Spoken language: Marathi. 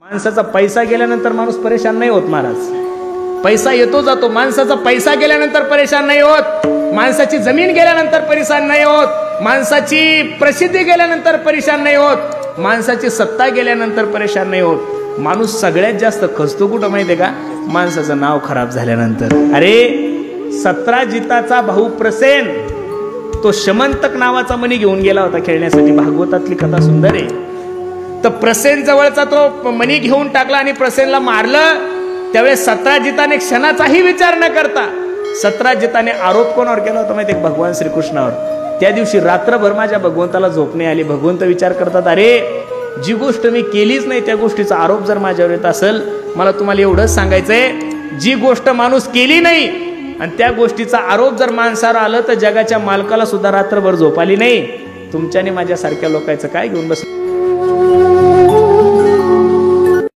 माणसाचा पैसा गेल्यानंतर माणूस परेशान नाही होत महाराज. पैसा येतो जातो, माणसाचा पैसा गेल्यानंतर परेशान नाही होत, माणसाची जमीन गेल्यानंतर परेशान नाही होत, माणसाची प्रसिद्धी गेल्यानंतर परेशान नाही होत, माणसाची सत्ता गेल्यानंतर परेशान नाही होत. माणूस सगळ्यात जास्त खचतो कुठं माहितीये का? माणसाचं नाव खराब झाल्यानंतर. अरे 17 भाऊ प्रसेन तो शमंतक नावाचा मणी घेऊन गेला होता खेळण्यासाठी. भागवतातली कथा सुंदर आहे. तर प्रसेन जवळचा तो मणी घेऊन टाकला आणि प्रसेनला मारलं. त्यावेळेस 17 क्षणाचाही विचार न करता 17 आरोप कोणावर केला होता माहिती? भगवान श्रीकृष्णावर. त्या दिवशी रात्रभर माझ्या भगवंताला झोप नाही आली. भगवंत विचार करतात, अरे जी गोष्ट मी केलीच नाही त्या गोष्टीचा आरोप जर माझ्यावर येत असेल, मला तुम्हाला एवढंच सांगायचंय, जी गोष्ट माणूस केली नाही आणि त्या गोष्टीचा आरोप जर माणसावर आलं तर जगाच्या मालकाला सुद्धा रात्रभर झोप आली नाही. तुमच्याने माझ्यासारख्या लोकांचं काय घेऊन बस.